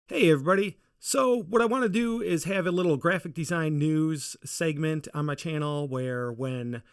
Hey everybody. So what I want to do is have a little graphic design news segment on my channel where when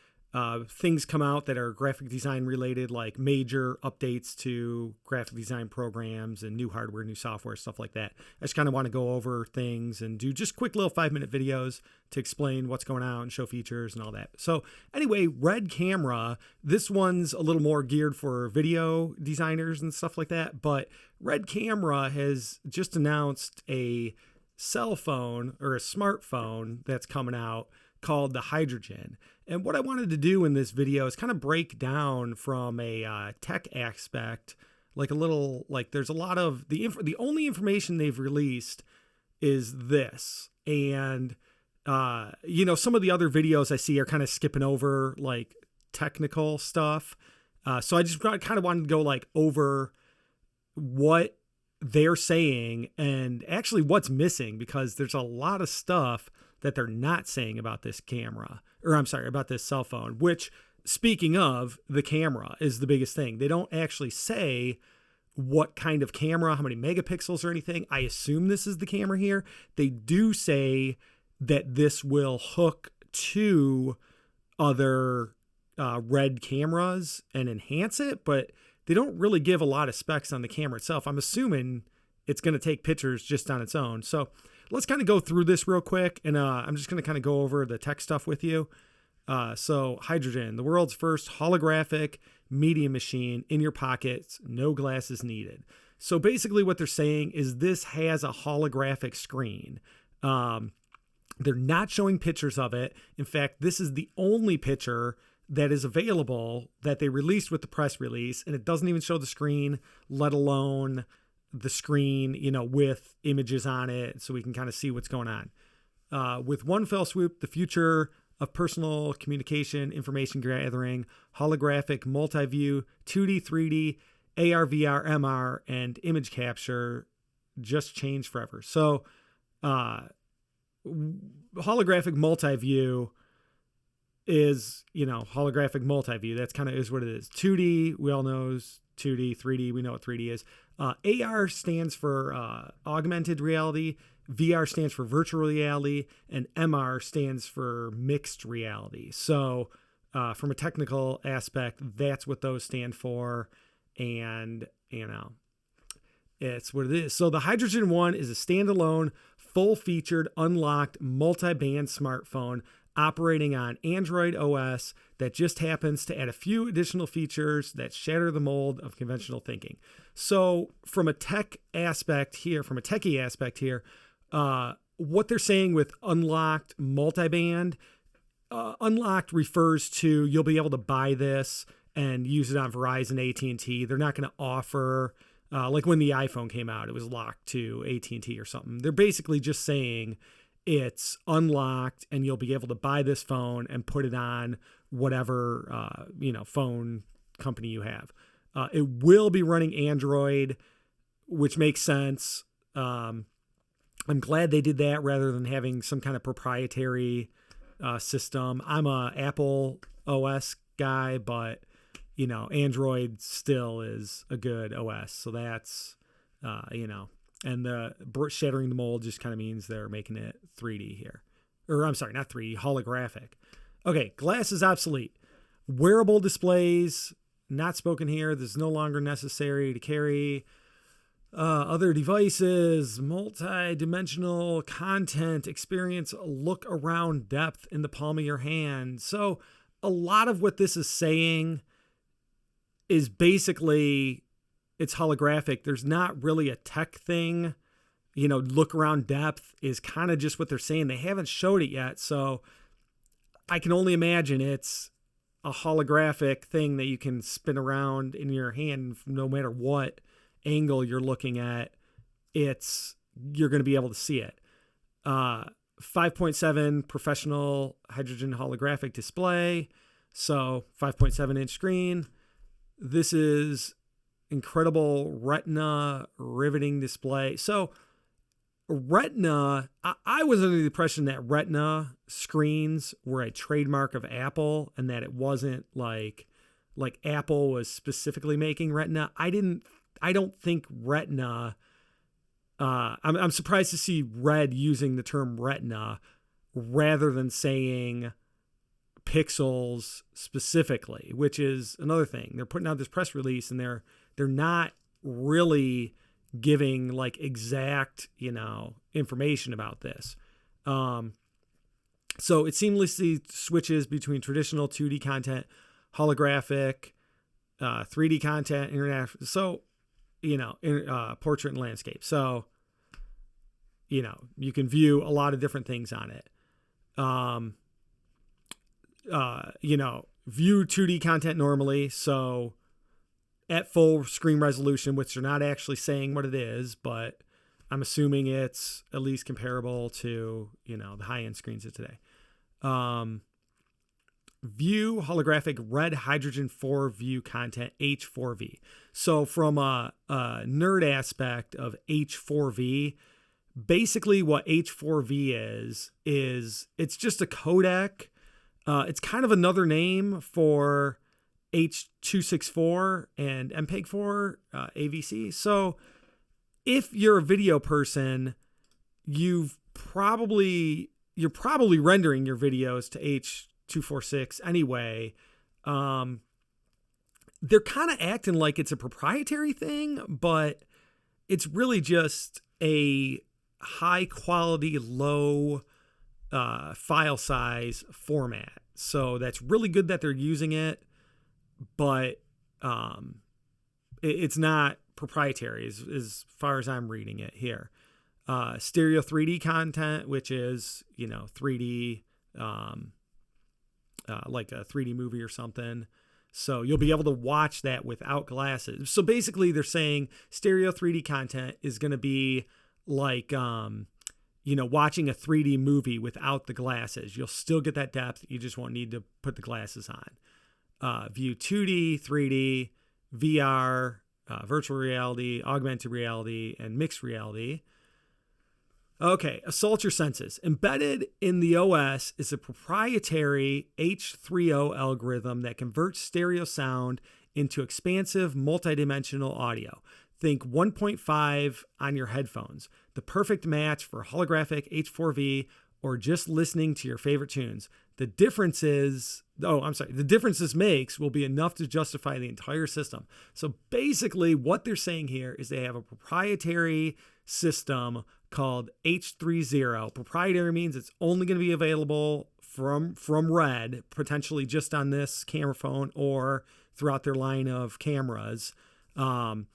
things come out that are graphic design related, like major updates to graphic design programs and new hardware, new software, stuff like that, I just kind of want to go over things and do just quick little 5-minute videos to explain what's going on and show features and all that. So anyway, Red Camera, this one's a little more geared for video designers and stuff like that, but Red Camera has just announced a cell phone or a smartphone that's coming out called the Hydrogen. And what I wanted to do in this video is kind of break down from a tech aspect, like a little, like there's a lot of the only information they've released is this. And, some of the other videos I see are kind of skipping over like technical stuff. So I just kind of wanted to go like over what they're saying and actually what's missing, because there's a lot of stuff that they're not saying about this camera, or I'm sorry, about this cell phone, which, speaking of, the camera is the biggest thing. They don't actually say what kind of camera, how many megapixels or anything. I assume this is the camera here. They do say that this will hook to other Red cameras and enhance it, but they don't really give a lot of specs on the camera itself. I'm assuming it's going to take pictures just on its own. So let's kind of go through this real quick, and I'm just going to kind of go over the tech stuff with you. So Hydrogen, the world's first holographic media machine in your pockets, no glasses needed. So basically what they're saying is this has a holographic screen. They're not showing pictures of it. In fact, this is the only picture that is available that they released with the press release, and it doesn't even show the screen, let alone the screen, with images on it, so we can kind of see what's going on. With one fell swoop, the future of personal communication, information gathering, holographic multi-view, 2D, 3D, AR, VR, MR, and image capture just changed forever. So holographic multi-view is, holographic multi-view. That's kind of is what it is. 2D, we all know is 2D, 3D, we know what 3D is. AR stands for augmented reality, VR stands for virtual reality, and MR stands for mixed reality. So from a technical aspect, that's what those stand for. And, it's what it is. So the Hydrogen One is a standalone, full-featured, unlocked, multi-band smartphone operating on Android OS that just happens to add a few additional features that shatter the mold of conventional thinking. So from a techy aspect here, what they're saying with unlocked multiband, unlocked refers to you'll be able to buy this and use it on Verizon, AT&T. They're not going to offer, like when the iPhone came out, it was locked to AT&T or something. They're basically just saying it's unlocked and you'll be able to buy this phone and put it on whatever, phone company you have. It will be running Android, which makes sense. I'm glad they did that rather than having some kind of proprietary system. I'm a Apple OS guy, but Android still is a good OS. So that's, and the shattering the mold just kind of means they're making it 3D here. Or I'm sorry, not 3D, holographic. Okay, glasses obsolete. Wearable displays, not spoken here. This is no longer necessary to carry. Other devices, multi-dimensional content, experience, look around depth in the palm of your hand. So a lot of what this is saying is basically it's holographic. There's not really a tech thing. Look around depth is kind of just what they're saying. They haven't showed it yet. So I can only imagine it's a holographic thing that you can spin around in your hand no matter what angle you're looking at. You're going to be able to see it. 5.7 professional hydrogen holographic display. So 5.7 inch screen. This is incredible retina riveting display. So retina, I was under the impression that retina screens were a trademark of Apple and that it wasn't like Apple was specifically making retina. I don't think retina I'm surprised to see Red using the term retina rather than saying pixels specifically, which is another thing. They're putting out this press release and they're not really giving like exact, information about this. So it seamlessly switches between traditional 2D content, holographic, 3D content, international. So, portrait and landscape. So, you can view a lot of different things on it. View 2D content normally. So at full screen resolution, which they're not actually saying what it is, but I'm assuming it's at least comparable to, the high-end screens of today. View holographic red hydrogen 4 view content, H4V. So from a nerd aspect of H4V, basically what H4V is it's just a codec. It's kind of another name for H.264 and MPEG-4 AVC. So if you're a video person, you're probably rendering your videos to H.246 anyway. They're kind of acting like it's a proprietary thing, but it's really just a high quality, low file size format. So that's really good that they're using it, but it's not proprietary as far as I'm reading it here. Stereo 3D content, which is 3D, like a 3D movie or something. So you'll be able to watch that without glasses. So basically they're saying stereo 3D content is going to be like watching a 3D movie without the glasses. You'll still get that depth. You just won't need to put the glasses on. View 2D, 3D, VR, virtual reality, augmented reality, and mixed reality. Okay, assault your senses. Embedded in the OS is a proprietary H3O algorithm that converts stereo sound into expansive multidimensional audio. Think 1.5 on your headphones, the perfect match for holographic H4V or just listening to your favorite tunes. The differences this makes will be enough to justify the entire system. So basically what they're saying here is they have a proprietary system called H30. Proprietary means it's only going to be available from Red, potentially just on this camera phone or throughout their line of cameras. And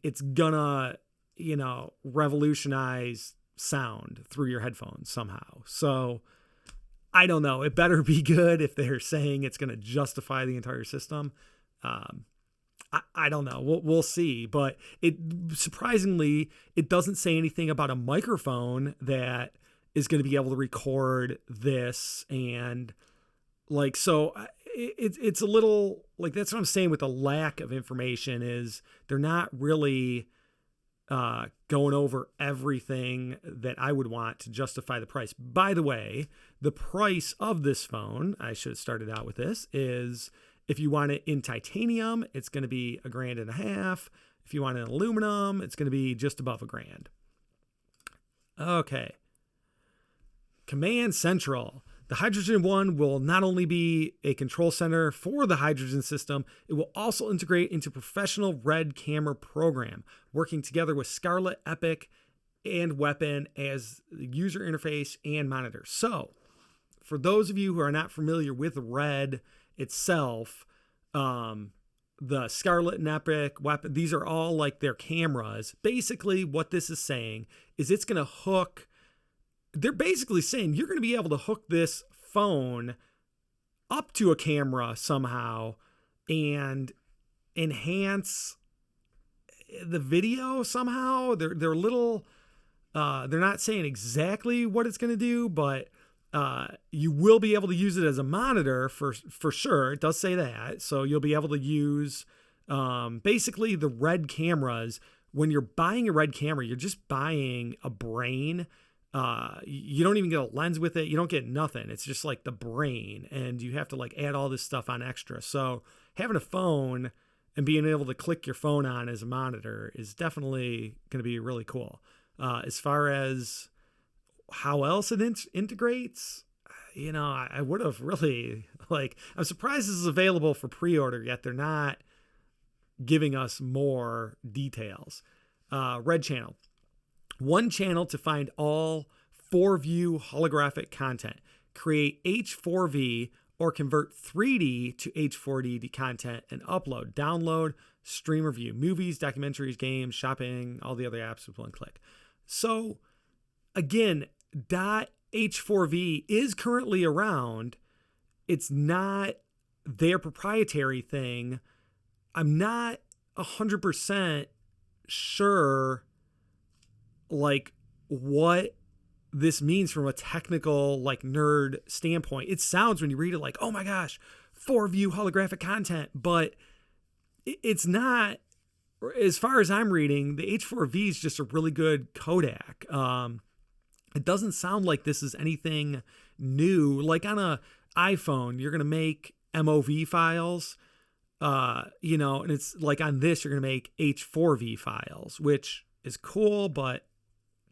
it's gonna, revolutionize sound through your headphones somehow. So I don't know. It better be good if they're saying it's going to justify the entire system. I don't know. We'll see. But surprisingly, it doesn't say anything about a microphone that is going to be able to record this. And so it's a little like, that's what I'm saying with the lack of information is they're not really going over everything that I would want to justify the price. By the way, the price of this phone, I should have started out with this, is if you want it in titanium, it's going to be $1,500. If you want it in aluminum, it's going to be just above $1,000. Okay. Command Central. The Hydrogen One will not only be a control center for the hydrogen system, it will also integrate into professional Red camera program, working together with Scarlett, Epic, and Weapon as the user interface and monitor. So, for those of you who are not familiar with Red itself, the Scarlett and Epic, Weapon, these are all like their cameras. Basically, what this is saying is it's going to hook. They're basically saying you're going to be able to hook this phone up to a camera somehow and enhance the video somehow. They're little, they're not saying exactly what it's going to do, but you will be able to use it as a monitor for sure. It does say that. So you'll be able to use basically the Red cameras. When you're buying a Red camera, you're just buying a brain. You don't even get a lens with it. You don't get nothing. It's just like the brain, and you have to like add all this stuff on extra. So having a phone and being able to click your phone on as a monitor is definitely going to be really cool. As far as how else it integrates, I would have really, I'm surprised this is available for pre-order, yet they're not giving us more details. Red channel. One channel to find all 4-view holographic content. Create H4V or convert 3D to H4D content and upload, download, stream or view movies, documentaries, games, shopping, all the other apps with one click. So again, .h4v is currently around. It's not their proprietary thing. I'm not 100% sure what this means from a technical nerd standpoint. It sounds when you read it like, oh my gosh, 4-view holographic content, but it's not. As far as I'm reading, the H4V is just a really good codec. It doesn't sound like this is anything new. Like on a iPhone, you're going to make MOV files, and it's like on this, you're going to make H4V files, which is cool. But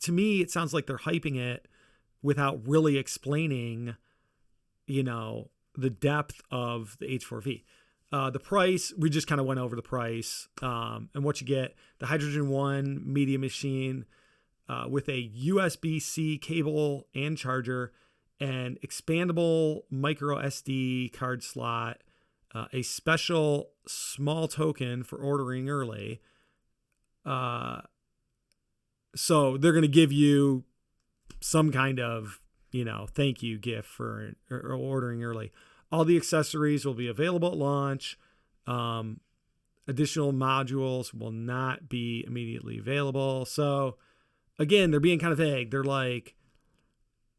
to me, it sounds like they're hyping it without really explaining, the depth of the H4V. The price, we just kind of went over the price, and what you get: the Hydrogen One media machine with a USB-C cable and charger, and expandable micro SD card slot, a special small token for ordering early. So they're going to give you some kind of, thank you gift for ordering early. All the accessories will be available at launch. Additional modules will not be immediately available. So again, they're being kind of vague. They're like,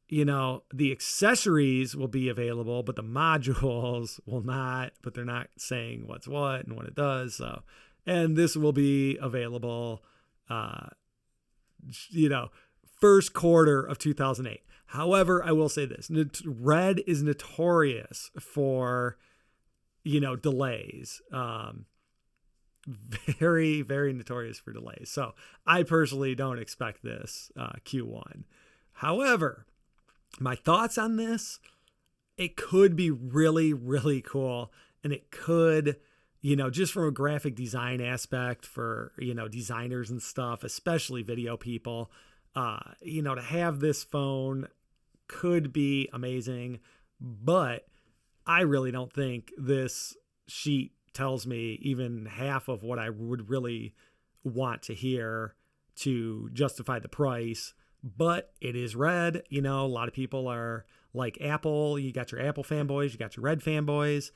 the accessories will be available, but the modules will not, but they're not saying what's what and what it does. So, and this will be available, first quarter of 2008. However, I will say this: Red is notorious for, delays. Very, very notorious for delays. So I personally don't expect this Q1. However, my thoughts on this: it could be really, really cool, and it could, just from a graphic design aspect for, designers and stuff, especially video people, to have this phone could be amazing. But I really don't think this sheet tells me even half of what I would really want to hear to justify the price. But it is Red. A lot of people are like Apple. You got your Apple fanboys, you got your Red fanboys,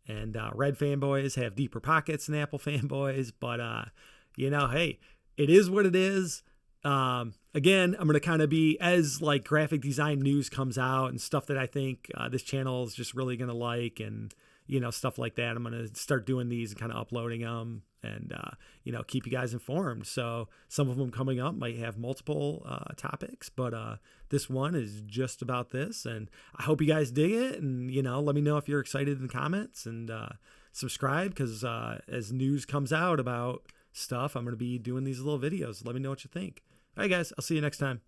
and Red fanboys have deeper pockets than Apple fanboys. But, hey, it is what it is. Again, I'm going to kind of be, as graphic design news comes out and stuff that I think this channel is just really going to like, and, stuff like that, I'm going to start doing these and kind of uploading them and, keep you guys informed. So some of them coming up might have multiple topics, but this one is just about this. And I hope you guys dig it. And, let me know if you're excited in the comments, and subscribe, because as news comes out about stuff, I'm going to be doing these little videos. Let me know what you think. All right, guys, I'll see you next time.